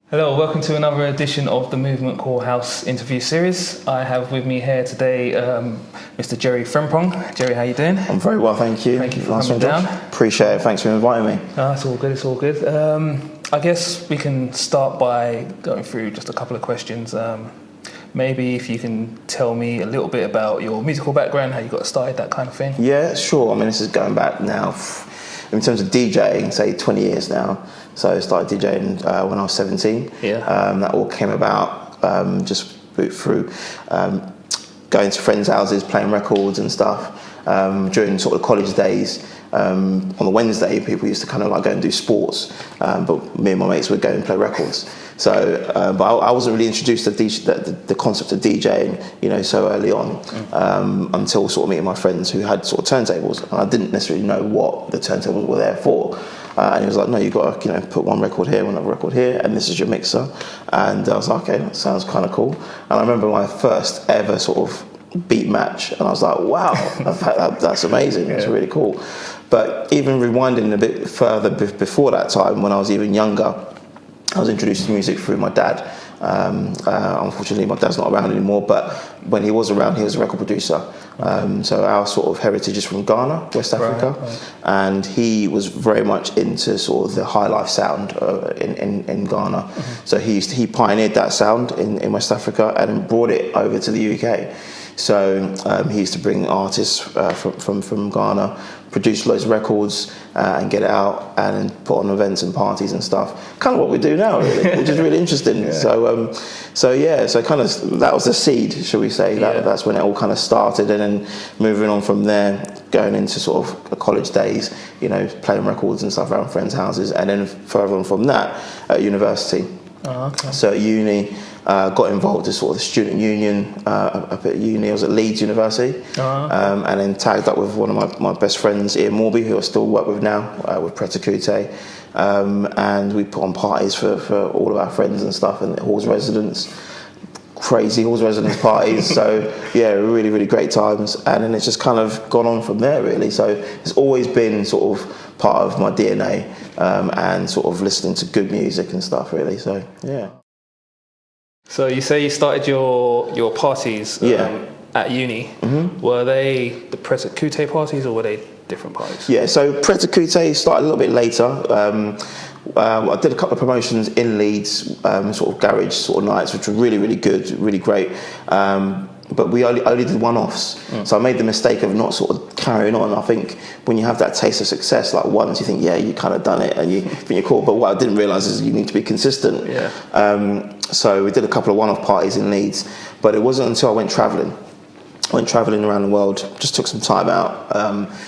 Hello, welcome to another edition of the Movement Core House interview series. I have with me here today Mr. Jerry Frempong. Jerry, how you doing? I'm very well, thank you. Thank you for coming down. Appreciate it, thanks for inviting me. It's all good, it's all good. I guess we can start by going through just a couple of questions. Maybe if you can tell me a little bit about your musical background, how you got started, that kind of thing. Yeah, sure. I mean, this is going back now, in terms of DJing, say 20 years now. So I started DJing when I was 17. Yeah. That all came about just through going to friends' houses, playing records and stuff. During sort of college days, on the Wednesday, people used to kind of like go and do sports, but me and my mates would go and play records. So, but I wasn't really introduced to the concept of DJing, so early on, until sort of meeting my friends who had sort of turntables, and I didn't necessarily know what the turntables were there for. And he was like, no, you've got to put one record here, one other record here, and this is your mixer. And I was like, okay, that sounds kind of cool. And I remember my first ever sort of beat match, and I was like, wow, that's amazing. It's really cool. But even rewinding a bit further before that time, when I was even younger, I was introduced to music through my dad. Unfortunately, my dad's not around anymore, but when he was around, he was a record producer. So our sort of heritage is from Ghana, West Africa, right. And he was very much into sort of the high life sound in Ghana. Mm-hmm. So he pioneered that sound in West Africa and then brought it over to the UK. So he used to bring artists from Ghana, produce loads of records and get it out and then put on events and parties and stuff. Kind of what we do now, really, which is really interesting. Yeah. So kind of that was the seed, shall we say? That's when it all kind of started, and then moving on from there, going into sort of college days, playing records and stuff around friends' houses, and then further on from that at university. Oh, okay. So at uni, got involved in sort of the student union up at uni. I was at Leeds University, and then tagged up with one of my best friends, Ian Morby, who I still work with now, with Pret-A-Ecouter. And we put on parties for all of our friends and stuff, and halls residents, crazy halls residence parties. So yeah, really, really great times. And then it's just kind of gone on from there, really. So it's always been sort of part of my DNA, and sort of listening to good music and stuff, really. So yeah. So you say you started your parties at uni. Mm-hmm. Were they the Pret-A-Ecouter parties or were they different parties? Yeah, so Pret-A-Ecouter started a little bit later. I did a couple of promotions in Leeds, sort of garage sort of nights, which were really, really good, really great. But we only did one-offs. So I made the mistake of not sort of carrying on. I think when you have that taste of success, like once you think, yeah, you kind of done it and you think you're cool. But what I didn't realise is you need to be consistent. Yeah. So we did a couple of one-off parties in Leeds, but it wasn't until I went travelling. Around the world, just took some time out,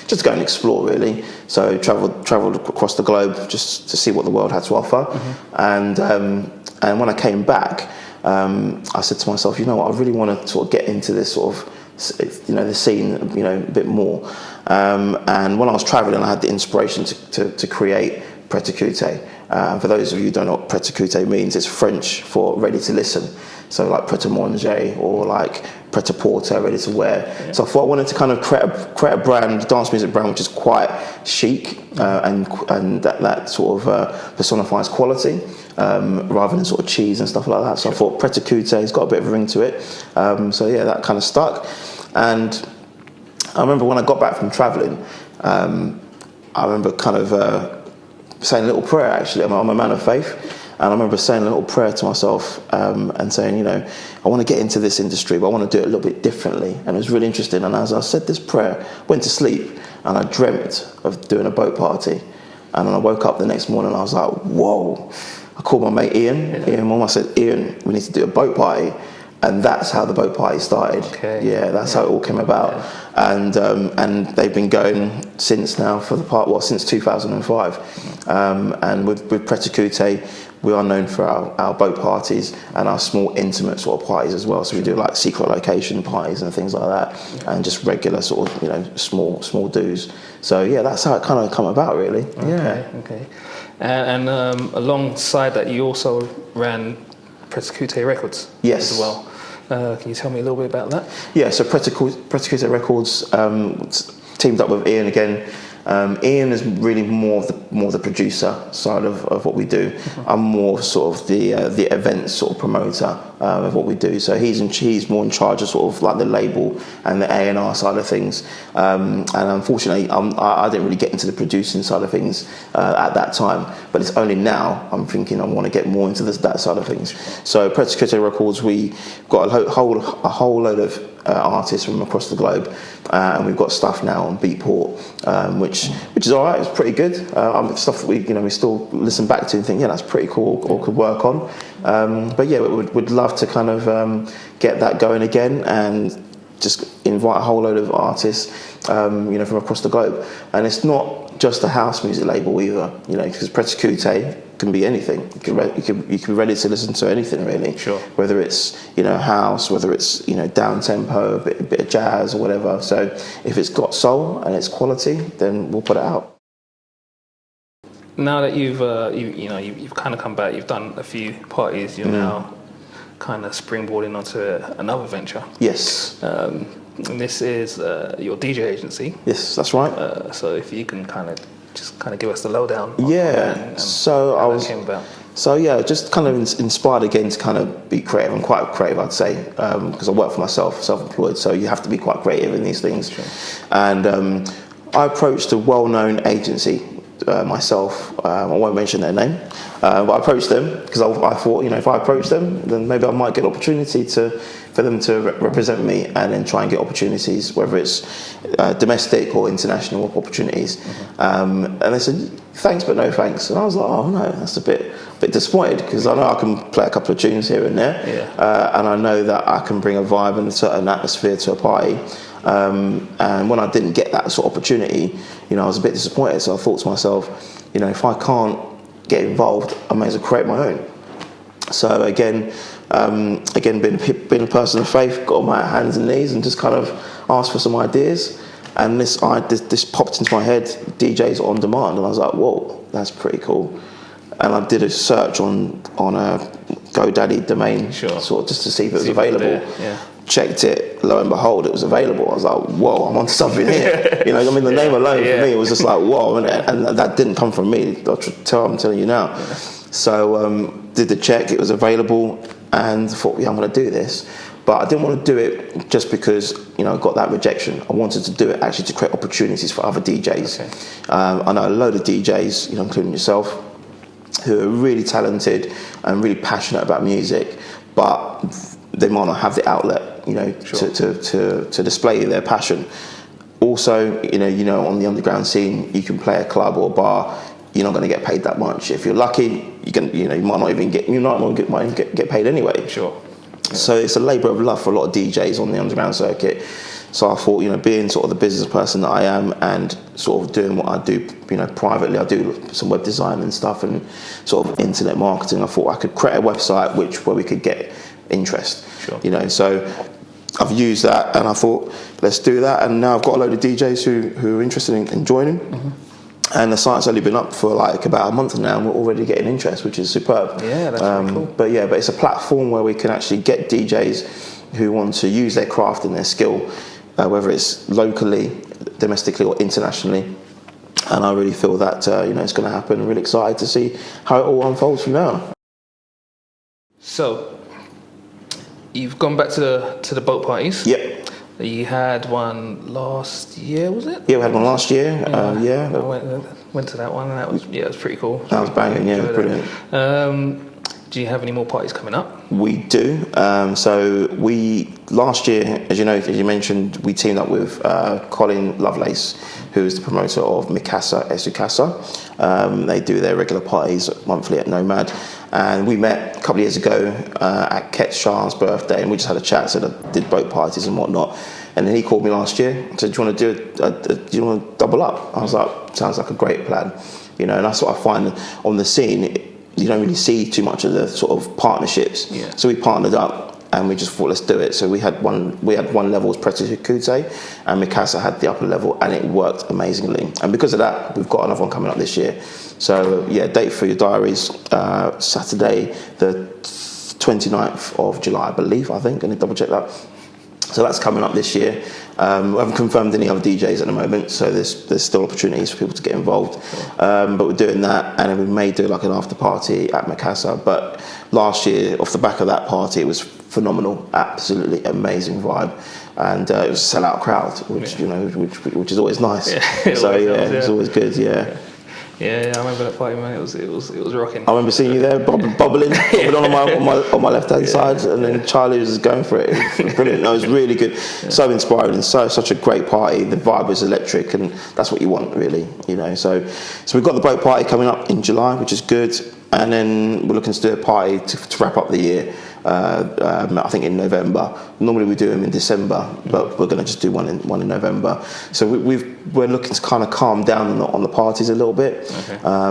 just to go and explore, really. So travelled across the globe just to see what the world had to offer. Mm-hmm. And when I came back, I said to myself, you know what, I really want to sort of get into this sort of, the scene, a bit more. And when I was travelling, I had the inspiration to create Pret-A-Ecouter. For those of you who don't know what Pret-A-Ecouter means, it's French for ready to listen. So like Pret-A-Manger or like Pret-A-Porter, ready to wear. Yeah. So I thought I wanted to kind of create a brand, dance music brand, which is quite chic, and that sort of personifies quality, rather than sort of cheese and stuff like that. So I thought Pret-A-Ecouter has got a bit of a ring to it. So yeah, that kind of stuck. And I remember when I got back from travelling, I remember kind of saying a little prayer, actually. I'm a man of faith. And I remember saying a little prayer to myself, and saying, I want to get into this industry, but I want to do it a little bit differently. And it was really interesting. And as I said this prayer, went to sleep, and I dreamt of doing a boat party. And then I woke up the next morning, and I was like, whoa. I called my mate Ian Mom. I said, Ian, we need to do a boat party. And that's how the boat party started. Okay. Yeah, that's how it all came about. Yeah. And they've been going since now since 2005. And with Pret-A-Ecouter, we are known for our boat parties and our small intimate sort of parties as well. So we do like secret location parties and things like that, and just regular sort of small dues. So yeah, that's how it kind of come about, really. Okay. And alongside that, you also ran Pret-A-Ecouter Records. Yes. As well. Can you tell me a little bit about that? Yeah, so Pret-A-Ecouter Records teamed up with Ian again, Ian is really more of the producer side of what we do. I'm more sort of the event sort of promoter of what we do. So he's more in charge of sort of like the label and the A&R side of things. And unfortunately, I didn't really get into the producing side of things at that time. But it's only now I'm thinking I want to get more into that side of things. So Pret-A-Ecouter Records, we got a whole load of artists from across the globe, and we've got stuff now on Beatport, which is all right. It's pretty good. Stuff that we still listen back to and think, yeah, that's pretty cool, or could work on. But yeah, we'd love to kind of get that going again and just invite a whole load of artists, from across the globe. And it's not just a house music label either, because Pret-A-Ecouter can be anything. You can be ready to listen to anything really. Sure. Whether it's house, whether it's down tempo, a bit of jazz or whatever. So if it's got soul and it's quality, then we'll put it out. Now that you've kind of come back, you've done a few parties. You're now kind of springboarding onto another venture. Yes. And this is your DJ agency. Yes, that's right. So if you can kind of give us the lowdown. Yeah. And so how that came about. So yeah, just kind of inspired again to kind of be creative. I'm quite creative, I'd say, because I work for myself, self-employed. So you have to be quite creative in these things. Sure. And I approached a well-known agency myself. I won't mention their name, but I approached them because I thought, if I approach them, then maybe I might get an opportunity for them to represent me, and then try and get opportunities, whether it's domestic or international opportunities. And they said, thanks, but no thanks. And I was like, oh no, that's a bit disappointed, because I know I can play a couple of tunes here and there, and I know that I can bring a vibe and a certain atmosphere to a party. And when I didn't get that sort of opportunity, I was a bit disappointed. So I thought to myself, if I can't get involved, I may as well create my own. So again, being a person of faith, got on my hands and knees and just kind of asked for some ideas. And this popped into my head, DJs on demand, and I was like, whoa, that's pretty cool. And I did a search on a GoDaddy domain, sort of just to see if it was available. Checked it, lo and behold, it was available. I was like, whoa, I'm onto something here. The name alone for me, it was just like, whoa, and that didn't come from me. I'm telling you now. So did the check, it was available, and thought, I'm going to do this. But I didn't want to do it just because, I got that rejection. I wanted to do it actually to create opportunities for other DJs. I know a load of DJs, including yourself, who are really talented and really passionate about music, but they might not have the outlet, to display their passion. Also, on the underground scene, you can play a club or a bar, you're not going to get paid that much. If you're lucky, you might not even get paid anyway. Sure. So it's a labour of love for a lot of DJs on the underground circuit. So I thought, being sort of the business person that I am and sort of doing what I do, privately, I do some web design and stuff and sort of internet marketing. I thought I could create a website where we could get interest. Sure. So I've used that and I thought, let's do that. And now I've got a load of DJs who are interested in joining. And the site's only been up for like about a month now, and we're already getting interest, which is superb. Yeah, that's really cool. But it's a platform where we can actually get DJs who want to use their craft and their skill, whether it's locally, domestically, or internationally. And I really feel that it's going to happen. I'm really excited to see how it all unfolds from now. So you've gone back to the boat parties. Yep. You had one last year, was it? Yeah, we had one last year. I went to that one, and that was it was pretty cool. That was banging, yeah, brilliant. Do you have any more parties coming up? We do. So we last year, as you mentioned, we teamed up with Colin Lovelace, who is the promoter of Pret-A-Ecouter. They do their regular parties monthly at Nomad, and we met a couple of years ago at Ket Shah's birthday, and we just had a chat. So I did boat parties and whatnot. And then he called me last year and said, "Do you want to do you want to double up?" I was like, "Sounds like a great plan." And that's what I find on the scene. You don't really see too much of the sort of partnerships. Yeah. So we partnered up and we just thought, let's do it. So we had one level was Pret-A-Ecouter, and Mikasa had the upper level, and it worked amazingly. And because of that, we've got another one coming up this year. So date for your diaries, Saturday the 29th of July, I believe. I think, I need to double check that. So that's coming up this year. We haven't confirmed any other DJs at the moment, so there's still opportunities for people to get involved. But we're doing that, and then we may do like an after party at Mikasa. But last year, off the back of that party, it was phenomenal, absolutely amazing vibe, and it was a sellout crowd, which which is always nice. It was always good. Yeah, I remember that party, man. It was rocking. I remember seeing you there, bubbling on my left hand side, and then Charlie was going for it. It was brilliant. No, it was really good, so inspiring, and such a great party. The vibe was electric, and that's what you want, really. So we've got the boat party coming up in July, which is good, and then we're looking to do a party to wrap up the year. I think in November. Normally we do them in December, but we're going to just do one in November. So we're looking to kind of calm down on the parties a little bit,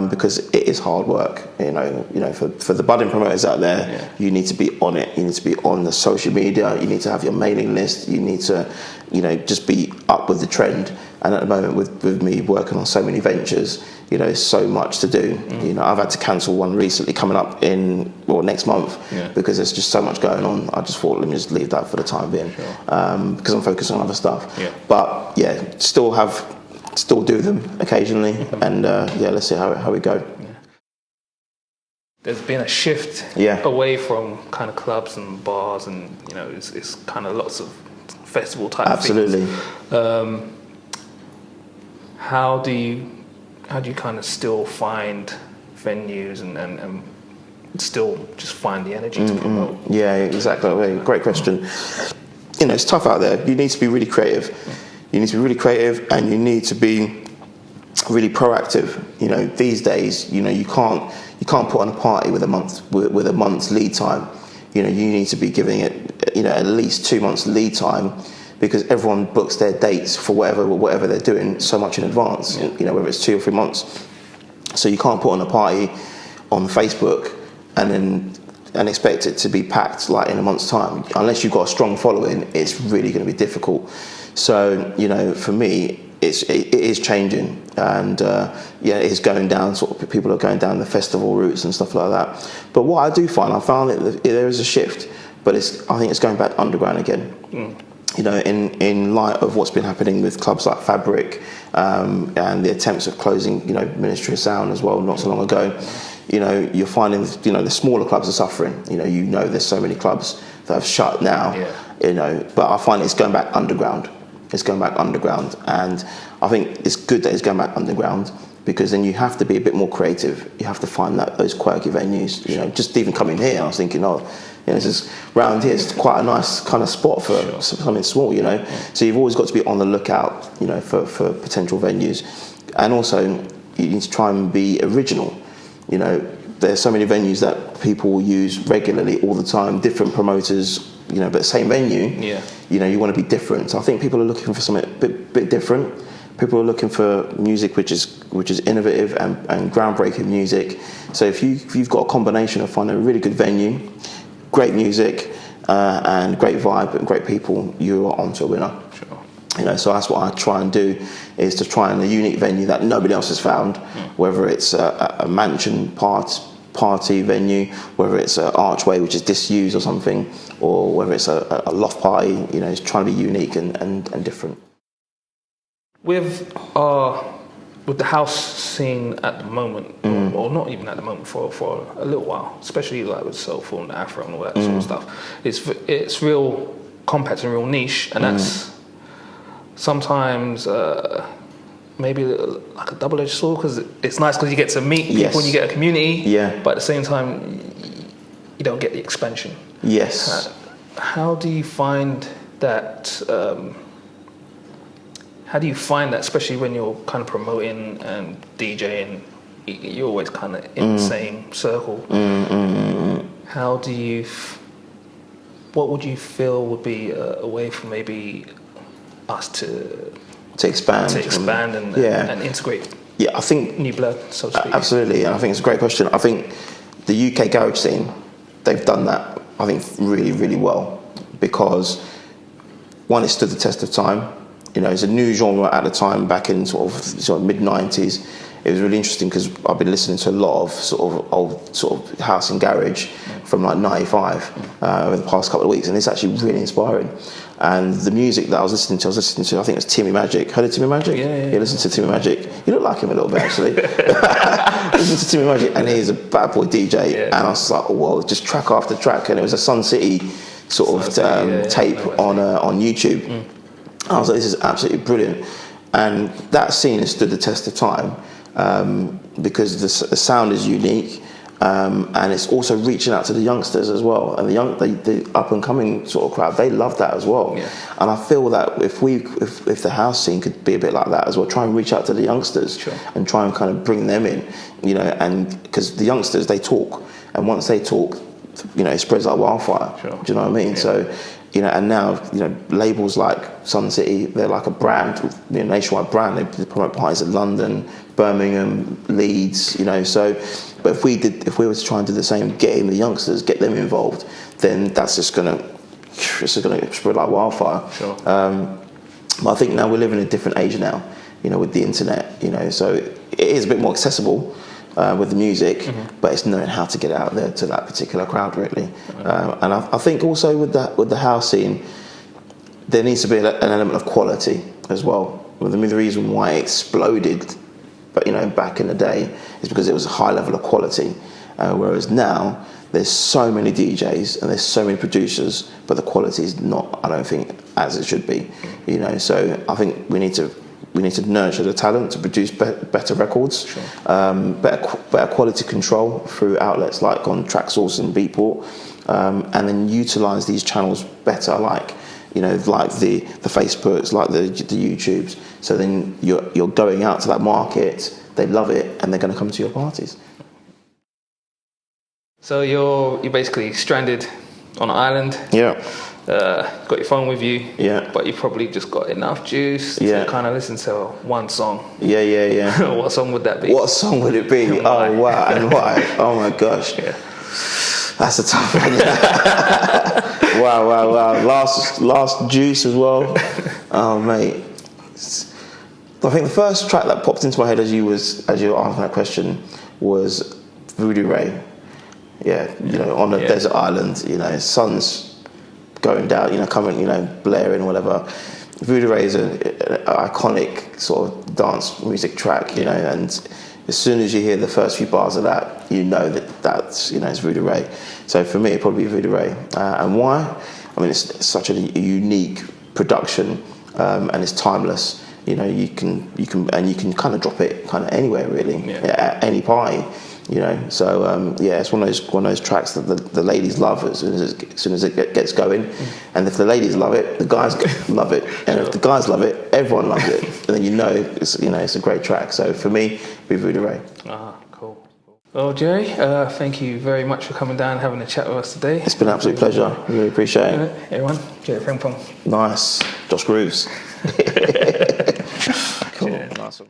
because it is hard work. For the budding promoters out there, you need to be on it. You need to be on the social media. You need to have your mailing list. You need to, just be up with the trend. And at the moment, with me working on so many ventures, there's so much to do. I've had to cancel one recently coming up next month because there's just so much going on. I just thought, let me just leave that for the time being, because I'm focused on other stuff. But still do them occasionally, and let's see how we go. There's been a shift away from kind of clubs and bars, and it's kind of lots of festival type Absolutely. things. How do you kind of still find venues and still just find the energy to promote? Yeah, exactly. Great question. It's tough out there. You need to be really creative. You need to be really creative, and you need to be really proactive. These days, you can't put on a party with a month's lead time. You need to be giving it at least 2 months lead time, because everyone books their dates for whatever they're doing so much in advance, whether it's 2 or 3 months. So you can't put on a party on Facebook and expect it to be packed like in a month's time. Unless you've got a strong following, it's really going to be difficult. So, for me, it is changing, and it is going down. Sort of people are going down the festival routes and stuff like that. But what I do find, that there is a shift, but I think it's going back underground again. In light of what's been happening with clubs like Fabric, and the attempts of closing, Ministry of Sound as well, not so long ago, you're finding, the smaller clubs are suffering. There's so many clubs that have shut now, but I find it's going back underground. It's going back underground, and I think it's good that it's going back underground, because then you have to be a bit more creative. You have to find those quirky venues. Just even coming here, I was thinking, this is round here. It's quite a nice kind of spot for something small. So you've always got to be on the lookout, for potential venues, and also you need to try and be original. There's so many venues that people will use regularly all the time, different promoters, but same venue. You want to be different. So I think people are looking for something a bit different. People are looking for music which is innovative and groundbreaking music. So if you've got a combination of finding a really good venue, great music, and great vibe and great people, you are onto a winner. Sure. So that's what I try and do, is to try and a unique venue that nobody else has found, whether it's a mansion party venue, whether it's an archway which is disused or something, or whether it's a loft party. It's trying to be unique and different. With the house scene at the moment, or not even at the moment, for a little while, especially like with Soulful and Afro and all that sort of stuff, it's real compact and real niche, and that's sometimes maybe like a double-edged sword, because it's nice because you get to meet people and you get a community, but at the same time you don't get the expansion. How do you find that? How do you find that, especially when you're kind of promoting and DJing, you're always kind of in the same circle? How do you? What would you feel would be a way for maybe us to expand and integrate? I think new blood, so to speak. Absolutely, and I think it's a great question. I think the UK garage scene, they've done that, I think, really, really well, because one, it stood the test of time. It's a new genre at the time, back in sort of mid-90s, it was really interesting because I've been listening to a lot of sort of old sort of house and garage from like '95 over the past couple of weeks, and it's actually really inspiring. And the music that I was listening to, I think it was Timmy Magic. Heard of Timmy Magic? Yeah. Listen to Timmy Magic. You look like him a little bit, actually. Listen to Timmy Magic, and he's a bad boy DJ. And I was like, whoa, just track after track. And it was a Sun City sort of tape on YouTube. I was like, this is absolutely brilliant. And that scene has stood the test of time because the sound is unique. And it's also reaching out to the youngsters as well, and the up and coming sort of crowd, they love that as well. And I feel that if the house scene could be a bit like that as well, try and reach out to the youngsters and try and kind of bring them in, you know, and because the youngsters, they talk, and once they talk, you know, it spreads like wildfire. Do you know what I mean? So, you know, and now, you know, labels like Sun City, they're like a brand, you know, nationwide brand. They promote parties in London, Birmingham, Leeds, you know. So, but if we were to try and do the same, get in the youngsters, get them involved, then that's just gonna spread like wildfire. But I think now we live in a different age now, you know, with the internet, you know. So it is a bit more accessible with the music, but it's knowing how to get it out there to that particular crowd, really. And I think also with the house scene, there needs to be an element of quality as well. The reason why it exploded, but you know, back in the day, is because it was a high level of quality. Whereas now, there's so many DJs and there's so many producers, but the quality is not, I don't think, as it should be. You know, so I think we need to nurture the talent to produce better records, better quality control through outlets like on Traxsource and Beatport, and then utilise these channels better, like, you know, like the Facebooks, like the YouTubes. So then you're going out to that market, they love it, and they're going to come to your parties. So you're basically stranded on an island. Got your phone with you. But you probably just got enough juice to kind of listen to one song. What song would that be? What song would it be? Oh wow, and why? Oh my gosh. That's a tough one. Wow. Last juice as well. Oh mate. I think the first track that popped into my head as you were asking that question was Voodoo Ray. You know, on a desert island, you know, sun's going down, you know, coming, you know, blaring, whatever. Voodoo Ray is an iconic sort of dance music track, you know, and as soon as you hear the first few bars of that, you know that's, you know, it's Voodoo Ray. So for me, it'd probably be Voodoo Ray. And why? I mean, it's such a unique production, and it's timeless. You know, you can kind of drop it kind of anywhere really, at any party. You know, so it's one of those tracks that the ladies love as soon as it gets going, and if the ladies love it, the guys love it, and if the guys love it, everyone loves it, and then you know it's a great track. So for me, be Voodoo Ray. Cool. Well, Jerry, thank you very much for coming down and having a chat with us today. It's been an absolute pleasure. Really appreciate it. Everyone, Jerry Frempong. Nice, Josh Grooves. Cool. Nice one.